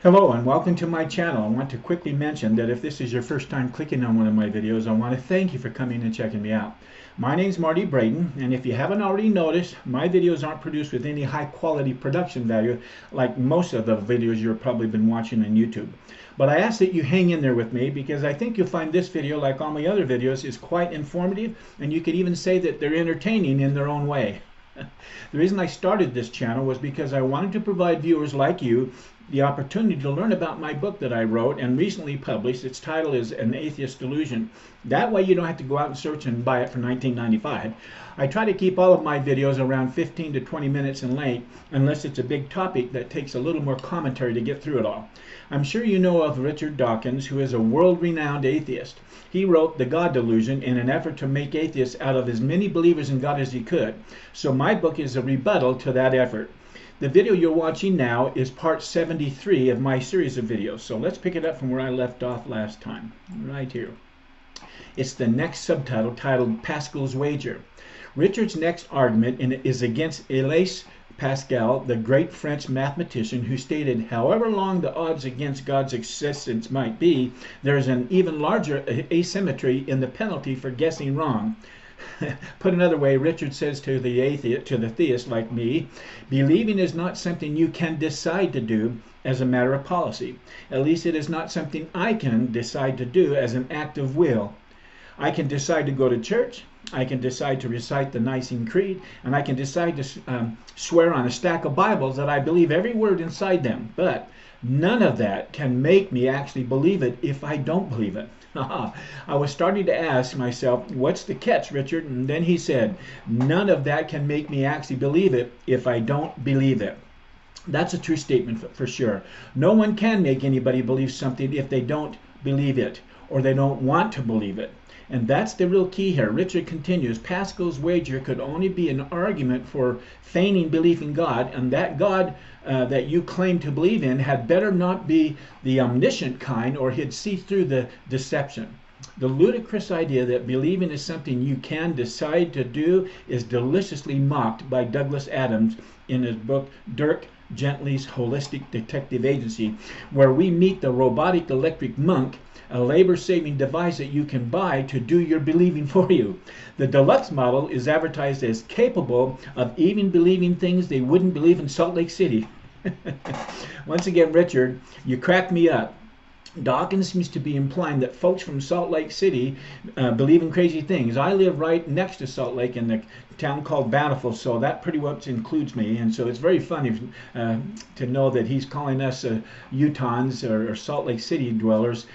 Hello and welcome to my channel. I want to quickly mention that if this is your first time clicking on one of my videos, I want to thank you for coming and checking me out. My name is Marty Braden, and if you haven't already noticed, my videos aren't produced with any high quality production value like most of the videos you've probably been watching on YouTube. But I ask that you hang in there with me because I think you'll find this video, like all my other videos, is quite informative, and you could even say that they're entertaining in their own way. The reason I started this channel was because I wanted to provide viewers like you the opportunity to learn about my book that I wrote and recently published. Its title is An Atheist Delusion. That way you don't have to go out and search and buy it for $19.95. I try to keep all of my videos around 15 to 20 minutes in length unless it's a big topic that takes a little more commentary to get through it all. I'm sure you know of Richard Dawkins, who is a world-renowned atheist. He wrote The God Delusion in an effort to make atheists out of as many believers in God as he could. So my book is a rebuttal to that effort. The video you're watching now is part 73 of my series of videos. So let's pick it up from where I left off last time, right here. It's the next subtitle titled Pascal's Wager. Richard's next argument is against Blaise Pascal, the great French mathematician who stated, however long the odds against God's existence might be, there is an even larger asymmetry in the penalty for guessing wrong. Put another way, Richard says to the theist like me, believing is not something you can decide to do as a matter of policy. At least it is not something I can decide to do as an act of will. I can decide to go to church, I can decide to recite the Nicene Creed, and I can decide to swear on a stack of Bibles that I believe every word inside them. But none of that can make me actually believe it if I don't believe it. I was starting to ask myself, what's the catch, Richard? And then he said, none of that can make me actually believe it if I don't believe it. That's a true statement for sure. No one can make anybody believe something if they don't believe it or they don't want to believe it. And that's the real key here. Richard continues, Pascal's wager could only be an argument for feigning belief in God, and that God that you claim to believe in had better not be the omniscient kind, or he'd see through the deception. The ludicrous idea that believing is something you can decide to do is deliciously mocked by Douglas Adams in his book Dirk Gently's Holistic Detective Agency, where we meet the robotic electric monk, a labor-saving device that you can buy to do your believing for you. The deluxe model is advertised as capable of even believing things they wouldn't believe in Salt Lake City. Once again, Richard, you crack me up. Dawkins seems to be implying that folks from Salt Lake City believe in crazy things. I live right next to Salt Lake in the town called Bountiful, so that pretty much includes me. And so it's very funny to know that he's calling us Utahns or Salt Lake City dwellers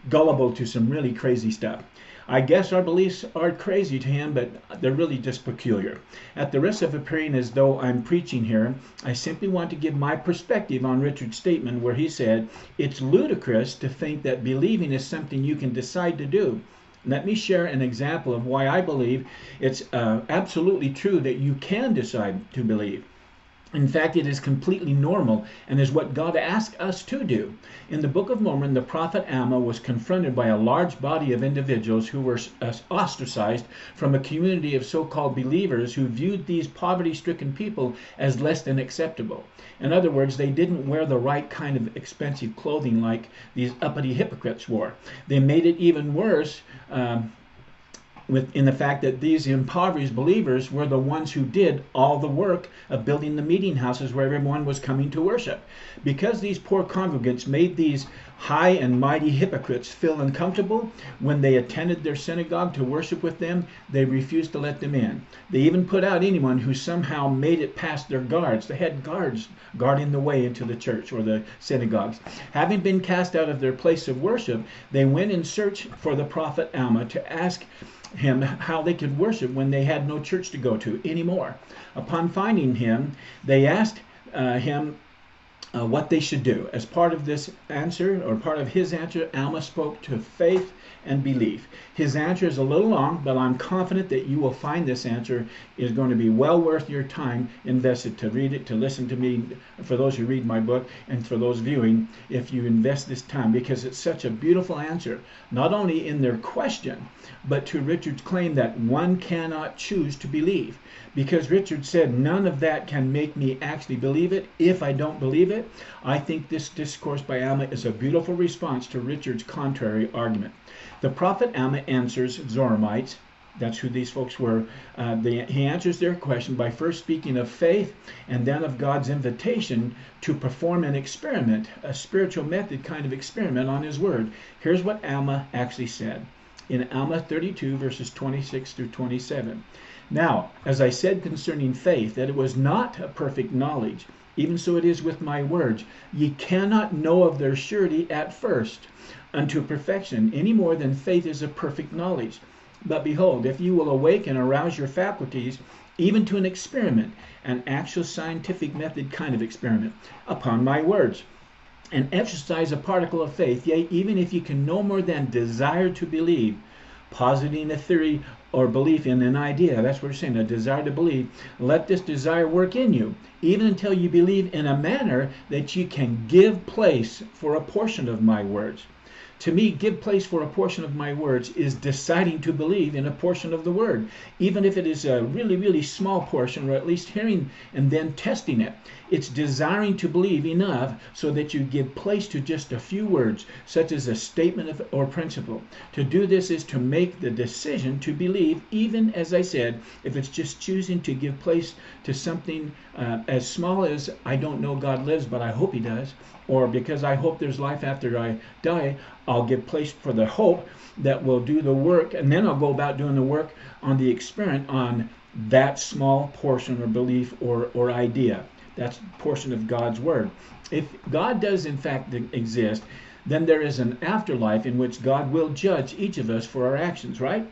gullible to some really crazy stuff. I guess our beliefs are crazy to him, but they're really just peculiar. At the risk of appearing as though I'm preaching here, I simply want to give my perspective on Richard's statement where he said, it's ludicrous to think that believing is something you can decide to do. Let me share an example of why I believe it's absolutely true that you can decide to believe. In fact, it is completely normal and is what God asked us to do. In the Book of Mormon, the prophet Alma was confronted by a large body of individuals who were ostracized from a community of so-called believers who viewed these poverty-stricken people as less than acceptable. In other words, they didn't wear the right kind of expensive clothing like these uppity hypocrites wore. They made it even worse in the fact that these impoverished believers were the ones who did all the work of building the meeting houses where everyone was coming to worship. Because these poor congregants made these high and mighty hypocrites feel uncomfortable when they attended their synagogue to worship with them, they refused to let them in. They even put out anyone who somehow made it past their guards. They had guards guarding the way into the church or the synagogues. Having been cast out of their place of worship, they went in search for the prophet Alma to ask him how they could worship when they had no church to go to anymore. Upon finding him, they asked him what they should do. As part of this answer, or part of his answer, Alma spoke to faith and belief. His answer is a little long, but I'm confident that you will find this answer is going to be well worth your time invested to read it, to listen to me, for those who read my book, and for those viewing, if you invest this time, because it's such a beautiful answer, not only in their question, but to Richard's claim that one cannot choose to believe. because Richard said none of that can make me actually believe it if I don't believe it, I think this discourse by Alma is a beautiful response to Richard's contrary argument. The prophet Alma answers Zoramites. That's who these folks were. He answers their question by first speaking of faith and then of God's invitation to perform an experiment, a spiritual method kind of experiment on his word. Here's what Alma actually said in Alma 32, verses 26 through 27. Now, as I said concerning faith, that it was not a perfect knowledge, even so it is with my words. Ye cannot know of their surety at first unto perfection, any more than faith is a perfect knowledge. But behold, if you will awake and arouse your faculties, even to an experiment, an actual scientific method kind of experiment, upon my words, and exercise a particle of faith, yea, even if you can no more than desire to believe, positing a theory or belief in an idea, that's what we're saying, a desire to believe, let this desire work in you, even until you believe in a manner that you can give place for a portion of my words. To me, give place for a portion of my words is deciding to believe in a portion of the word, even if it is a really, really small portion, or at least hearing and then testing it. It's desiring to believe enough so that you give place to just a few words, such as a statement or principle. To do this is to make the decision to believe, even, as I said, if it's just choosing to give place to something as small as, I don't know God lives, but I hope he does, or because I hope there's life after I die, I'll give place for the hope that will do the work, and then I'll go about doing the work on the experiment on that small portion or belief or idea. That's a portion of God's word. If God does in fact exist, then there is an afterlife in which God will judge each of us for our actions, right?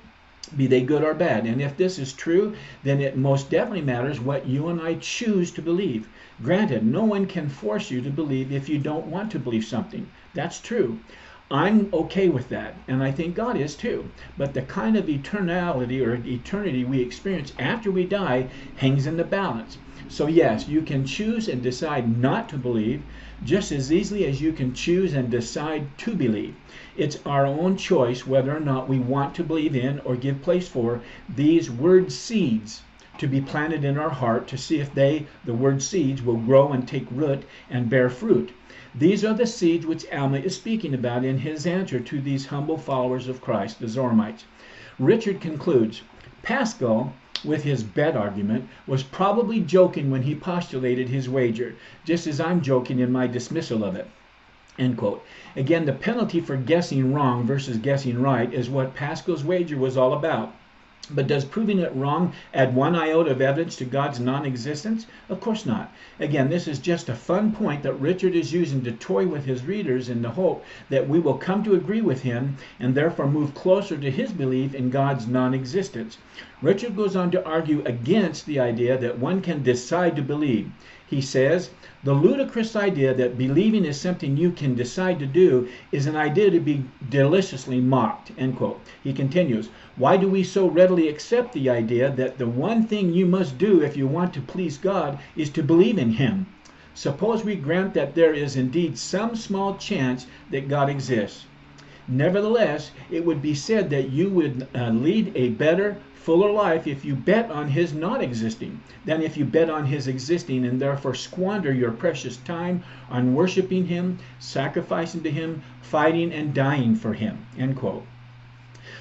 Be they good or bad. And if this is true, then it most definitely matters what you and I choose to believe. Granted, no one can force you to believe if you don't want to believe something. That's true. I'm okay with that, and I think God is too. But the kind of eternality or eternity we experience after we die hangs in the balance. So yes, you can choose and decide not to believe just as easily as you can choose and decide to believe. It's our own choice whether or not we want to believe in or give place for these word seeds to be planted in our heart to see if the word seeds, will grow and take root and bear fruit. These are the seeds which Alma is speaking about in his answer to these humble followers of Christ, the Zoramites. Richard concludes, Pascal, with his bet argument, was probably joking when he postulated his wager, just as I'm joking in my dismissal of it. End quote. Again, the penalty for guessing wrong versus guessing right is what Pascal's wager was all about. But does proving it wrong add one iota of evidence to God's non-existence? Of course not. Again, this is just a fun point that Richard is using to toy with his readers in the hope that we will come to agree with him and therefore move closer to his belief in God's non-existence. Richard goes on to argue against the idea that one can decide to believe. He says, the ludicrous idea that believing is something you can decide to do is an idea to be deliciously mocked, end quote. He continues, why do we so readily accept the idea that the one thing you must do if you want to please God is to believe in him? Suppose we grant that there is indeed some small chance that God exists. Nevertheless, it would be said that you would lead a better, fuller life if you bet on his not existing than if you bet on his existing and therefore squander your precious time on worshiping him, sacrificing to him, fighting and dying for him, end quote.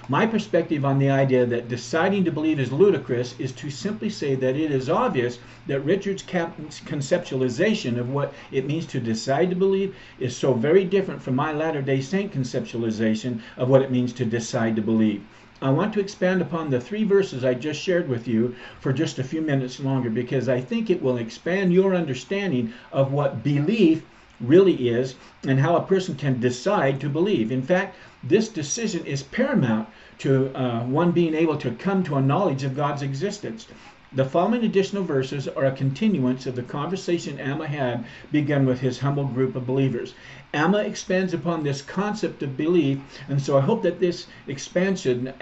My perspective on the idea that deciding to believe is ludicrous is to simply say that it is obvious that Richard's conceptualization of what it means to decide to believe is so very different from my Latter-day Saint conceptualization of what it means to decide to believe. I want to expand upon the 3 verses I just shared with you for just a few minutes longer because I think it will expand your understanding of what belief really is and how a person can decide to believe. In fact, this decision is paramount to one being able to come to a knowledge of God's existence. The following additional verses are a continuance of the conversation Alma had begun with his humble group of believers. Alma expands upon this concept of belief, and so I hope that this expanded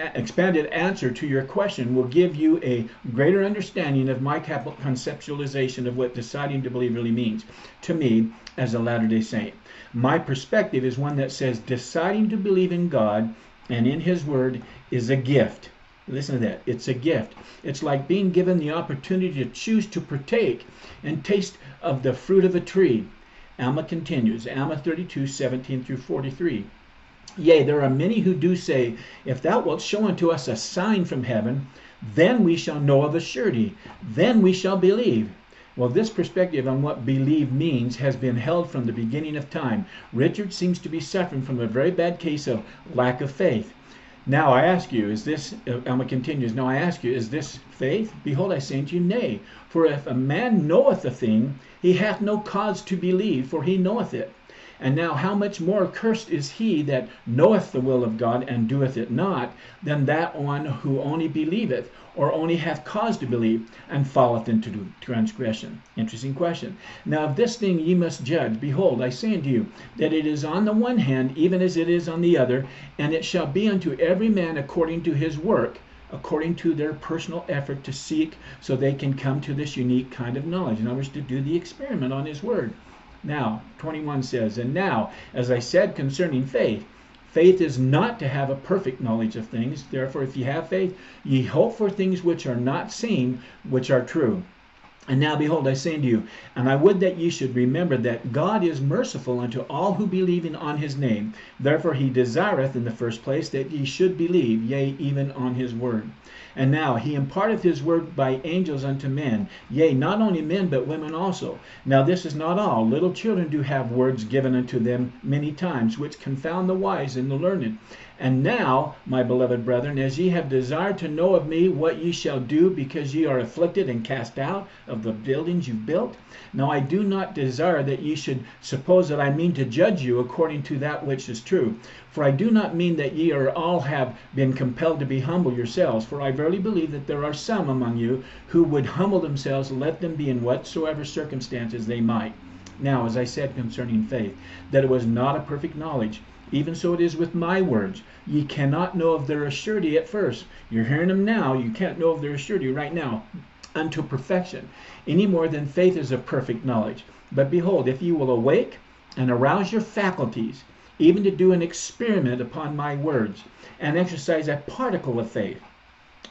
answer to your question will give you a greater understanding of my conceptualization of what deciding to believe really means to me as a Latter-day Saint. My perspective is one that says deciding to believe in God and in his word is a gift. Listen to that. It's a gift. It's like being given the opportunity to choose to partake and taste of the fruit of a tree. Alma continues, Alma 32:17 through 43. Yea, there are many who do say, if thou wilt show unto us a sign from heaven, then we shall know of a surety, then we shall believe. Well, this perspective on what believe means has been held from the beginning of time. Richard seems to be suffering from a very bad case of lack of faith. Now I ask you, is this, Alma continues, now I ask you, is this faith? Behold, I say unto you, nay. For if a man knoweth a thing, he hath no cause to believe, for he knoweth it. And now how much more cursed is he that knoweth the will of God and doeth it not, than that one who only believeth, or only hath cause to believe, and falleth into transgression. Interesting question. Now of this thing ye must judge. Behold, I say unto you, that it is on the one hand, even as it is on the other, and it shall be unto every man according to his work, according to their personal effort to seek, so they can come to this unique kind of knowledge. In other words, to do the experiment on his word. Now, 21 says, and now, as I said concerning faith, faith is not to have a perfect knowledge of things. Therefore, if ye have faith, ye hope for things which are not seen, which are true. And now, behold, I say unto you, and I would that ye should remember that God is merciful unto all who believe on his name. Therefore he desireth in the first place that ye should believe, yea, even on his word. And now he imparteth his word by angels unto men, yea, not only men, but women also. Now this is not all. Little children do have words given unto them many times, which confound the wise and the learned. And now, my beloved brethren, as ye have desired to know of me what ye shall do, because ye are afflicted and cast out of the buildings you've built, now I do not desire that ye should suppose that I mean to judge you according to that which is true. For I do not mean that ye are all have been compelled to be humble yourselves. For I verily believe that there are some among you who would humble themselves, let them be in whatsoever circumstances they might. Now, as I said concerning faith, that it was not a perfect knowledge, even so it is with my words. Ye cannot know of their surety at first. You're hearing them now. You can't know of their surety right now unto perfection, any more than faith is of perfect knowledge. But behold, if ye will awake and arouse your faculties, even to do an experiment upon my words, and exercise a particle of faith,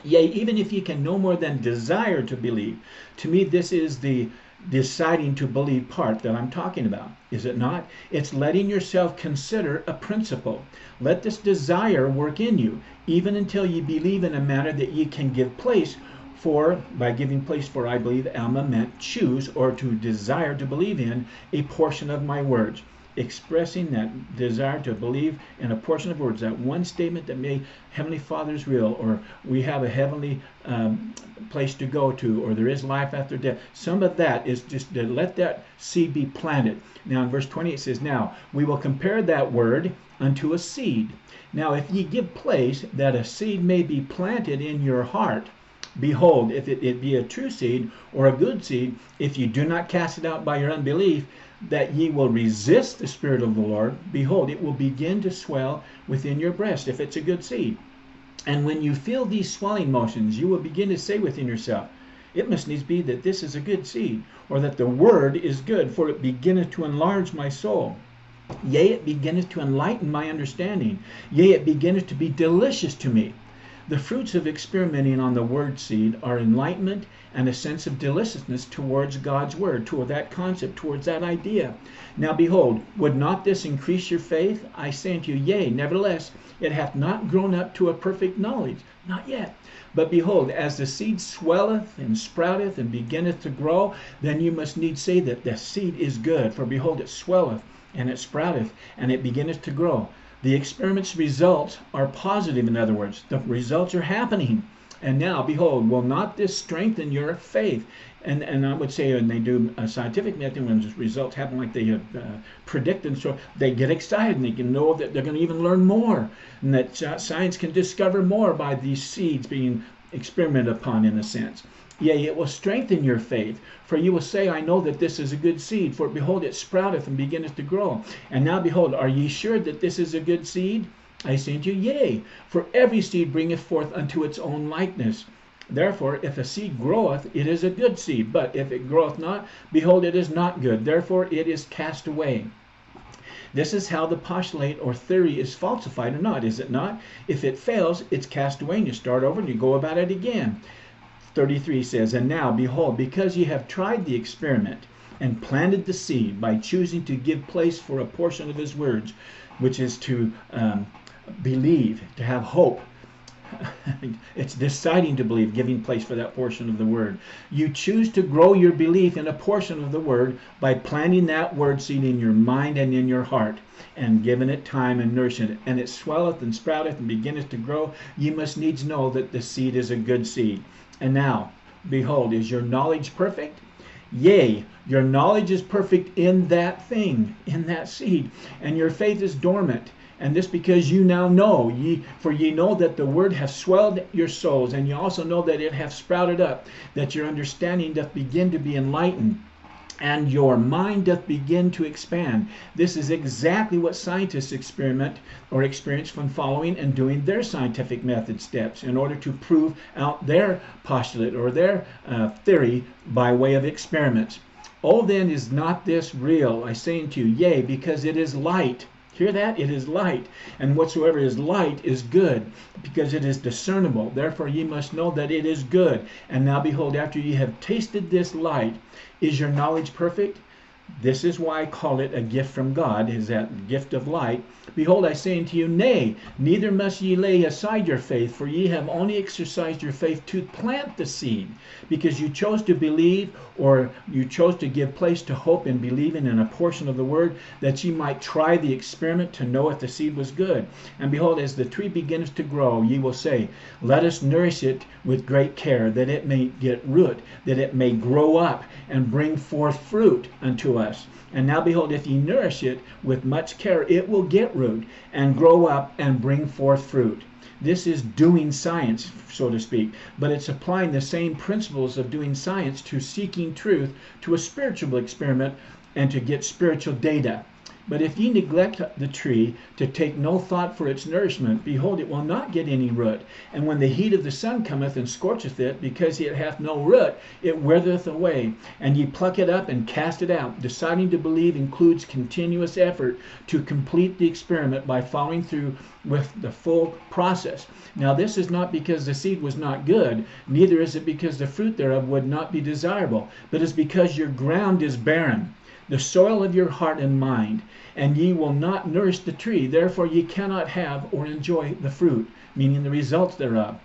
yea, even if ye can no more than desire to believe, to me this is the deciding to believe part that I'm talking about, is it not? It's letting yourself consider a principle. Let this desire work in you, even until ye believe in a manner that ye can give place for, by giving place for, I believe Alma meant choose or to desire to believe in a portion of my words. Expressing that desire to believe in a portion of words, that one statement that may Heavenly Father's real, or we have a heavenly place to go to, or there is life after death. Some of that is just to let that seed be planted. Now in verse 20 it says, now we will compare that word unto a seed. Now if ye give place that a seed may be planted in your heart, behold, if it be a true seed or a good seed, if you do not cast it out by your unbelief, that ye will resist the Spirit of the Lord, behold, it will begin to swell within your breast, if it's a good seed. And when you feel these swelling motions, you will begin to say within yourself, it must needs be that this is a good seed, or that the word is good, for it beginneth to enlarge my soul. Yea, it beginneth to enlighten my understanding. Yea, it beginneth to be delicious to me. The fruits of experimenting on the word seed are enlightenment and a sense of deliciousness towards God's word, toward that concept, towards that idea. Now behold, would not this increase your faith? I say unto you, yea, nevertheless, it hath not grown up to a perfect knowledge, not yet. But behold, as the seed swelleth and sprouteth and beginneth to grow, then you must needs say that the seed is good. For behold, it swelleth and it sprouteth and it beginneth to grow. The experiment's results are positive, in other words. The results are happening. And now, behold, will not this strengthen your faith? And I would say when they do a scientific method, when results happen like they predict, and so they get excited and they can know that they're going to even learn more. And that science can discover more by these seeds being experimented upon, in a sense. Yea, it will strengthen your faith, for you will say, I know that this is a good seed, for behold, it sprouteth and beginneth to grow. And now behold, are ye sure that this is a good seed? I say unto you, yea, for every seed bringeth forth unto its own likeness. Therefore, if a seed groweth, it is a good seed, but if it groweth not, behold, it is not good. Therefore, it is cast away. This is how the postulate or theory is falsified or not, is it not? If it fails, it's cast away and you start over and you go about it again. 33 says, and now, behold, because ye have tried the experiment and planted the seed by choosing to give place for a portion of his words, which is to believe, to have hope. It's deciding to believe, giving place for that portion of the word. You choose to grow your belief in a portion of the word by planting that word seed in your mind and in your heart, and giving it time and nourishing it, and it swelleth and sprouteth and beginneth to grow. Ye must needs know that the seed is a good seed. And now, behold, is your knowledge perfect? Yea, your knowledge is perfect in that thing, in that seed, and your faith is dormant. And this because you now know, for ye know that the word hath swelled your souls, and ye also know that it hath sprouted up, that your understanding doth begin to be enlightened, and your mind doth begin to expand. This is exactly what scientists experiment or experience from following and doing their scientific method steps in order to prove out their postulate or their theory by way of experiments. Oh, then is not this real? I say unto you, yea, because it is light. Hear that? It is light. And whatsoever is light is good, because it is discernible. Therefore ye must know that it is good. And now behold, after ye have tasted this light, is your knowledge perfect? This is why I call it a gift from God, is that gift of light. Behold, I say unto you, nay, neither must ye lay aside your faith, for ye have only exercised your faith to plant the seed, because you chose to believe, or you chose to give place to hope in believing in a portion of the word, that ye might try the experiment to know if the seed was good. And behold, as the tree beginneth to grow, ye will say, let us nourish it with great care, that it may get root, that it may grow up and bring forth fruit unto us. And now behold, if ye nourish it with much care, it will get root and grow up and bring forth fruit. This is doing science, so to speak, but it's applying the same principles of doing science to seeking truth, to a spiritual experiment, and to get spiritual data. But if ye neglect the tree to take no thought for its nourishment, behold, it will not get any root. And when the heat of the sun cometh and scorcheth it, because it hath no root, it withereth away. And ye pluck it up and cast it out. Deciding to believe includes continuous effort to complete the experiment by following through with the full process. Now this is not because the seed was not good, neither is it because the fruit thereof would not be desirable, but is because your ground is barren, the soil of your heart and mind, and ye will not nourish the tree. Therefore ye cannot have or enjoy the fruit, meaning the results thereof.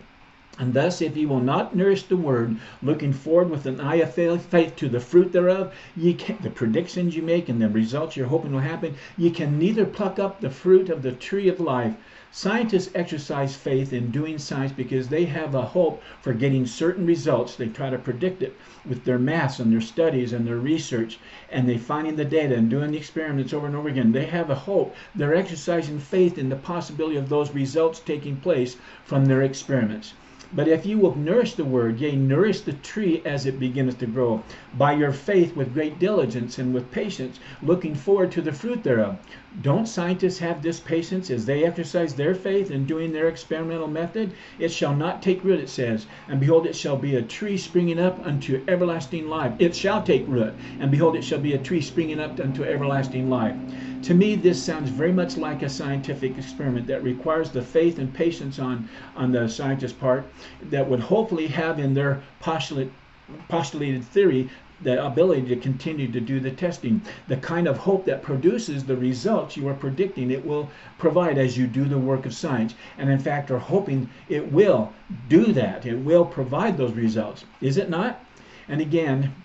And thus, if ye will not nourish the word, looking forward with an eye of faith to the fruit thereof, the predictions you make and the results you're hoping will happen, ye can neither pluck up the fruit of the tree of life. Scientists exercise faith in doing science because they have a hope for getting certain results. They try to predict it with their maths and their studies and their research, and they finding the data and doing the experiments over and over again. They have a hope. They're exercising faith in the possibility of those results taking place from their experiments. But if you will nourish the word, yea, nourish the tree as it beginneth to grow, by your faith with great diligence and with patience, looking forward to the fruit thereof. Don't scientists have this patience as they exercise their faith in doing their experimental method? It shall not take root, it says, and behold, it shall be a tree springing up unto everlasting life. It shall take root, and behold, it shall be a tree springing up unto everlasting life. To me, this sounds very much like a scientific experiment that requires the faith and patience on the scientist's part, that would hopefully have in their postulated theory the ability to continue to do the testing, the kind of hope that produces the results you are predicting it will provide as you do the work of science, and in fact are hoping it will do that. It will provide those results. Is it not? And again,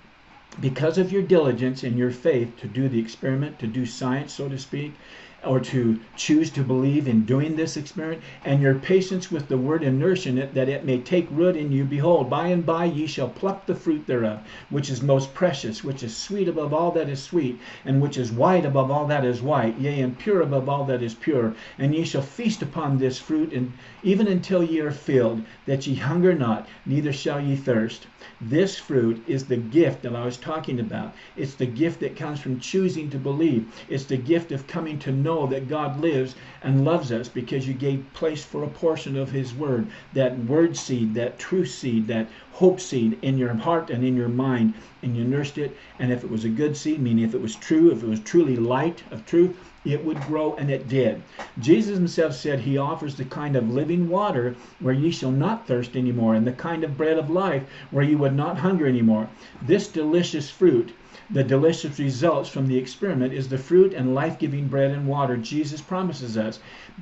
because of your diligence and your faith to do the experiment, to do science, so to speak, or to choose to believe in doing this experiment, and your patience with the word and nourishing it, that it may take root in you, behold, by and by ye shall pluck the fruit thereof, which is most precious, which is sweet above all that is sweet, and which is white above all that is white, yea, and pure above all that is pure. And ye shall feast upon this fruit, and even until ye are filled, that ye hunger not, neither shall ye thirst. This fruit is the gift that I was talking about. It's the gift that comes from choosing to believe. It's the gift of coming to know know that God lives and loves us because you gave place for a portion of his word, that word seed, that truth seed, that hope seed in your heart and in your mind, and you nursed it. And if it was a good seed, meaning if it was true, if it was truly light of truth, it would grow, and it did. Jesus himself said he offers the kind of living water where ye shall not thirst anymore, and the kind of bread of life where ye would not hunger anymore. This delicious fruit, the delicious results from the experiment, is the fruit and life-giving bread and water Jesus promises us,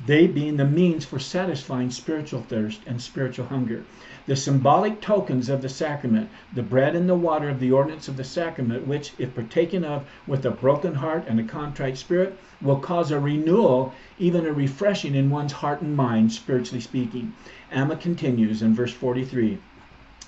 they being the means for satisfying spiritual thirst and spiritual hunger. The symbolic tokens of the sacrament, the bread and the water of the ordinance of the sacrament, which, if partaken of with a broken heart and a contrite spirit, will cause a renewal, even a refreshing in one's heart and mind, spiritually speaking. Alma continues in verse 43.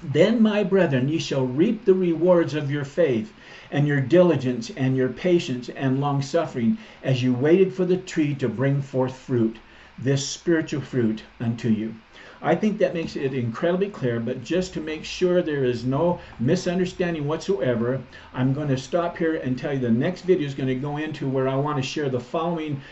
Then, my brethren, ye shall reap the rewards of your faith, and your diligence, and your patience, and long-suffering, as you waited for the tree to bring forth fruit, this spiritual fruit unto you. I think that makes it incredibly clear, but just to make sure there is no misunderstanding whatsoever, I'm going to stop here and tell you the next video is going to go into where I want to share the following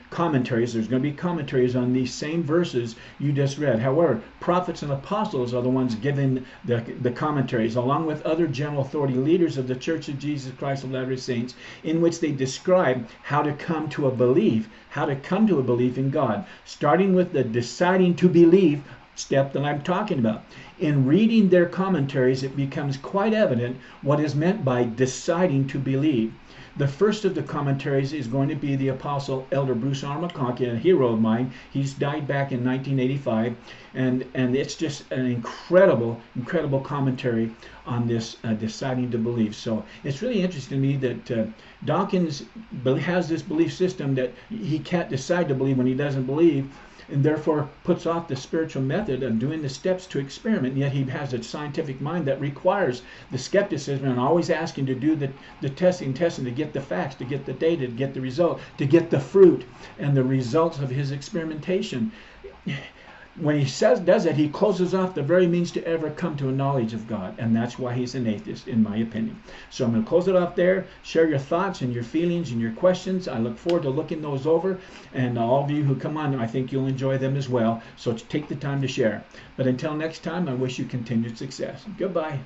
commentaries. There's going to be commentaries on these same verses you just read. However, prophets and apostles are the ones giving the commentaries, along with other general authority leaders of the Church of Jesus Christ of Latter-day Saints, in which they describe how to come to a belief, in God, starting with the deciding to believe step that I'm talking about. In reading their commentaries, it becomes quite evident what is meant by deciding to believe. The first of the commentaries is going to be the Apostle Elder Bruce R. McConkie, a hero of mine. He's died back in 1985, and it's just an incredible commentary on this deciding to believe. So it's really interesting to me that Dawkins has this belief system that he can't decide to believe when he doesn't believe, and therefore puts off the spiritual method of doing the steps to experiment. Yet he has a scientific mind that requires the skepticism and always asking to do the testing to get the facts, to get the data, to get the result, to get the fruit and the results of his experimentation. When he does that, he closes off the very means to ever come to a knowledge of God, and that's why he's an atheist, in my opinion. So I'm going to close it off there. Share your thoughts and your feelings and your questions. I look forward to looking those over, and all of you who come on, I think you'll enjoy them as well. So take the time to share. But until next time, I wish you continued success. Goodbye.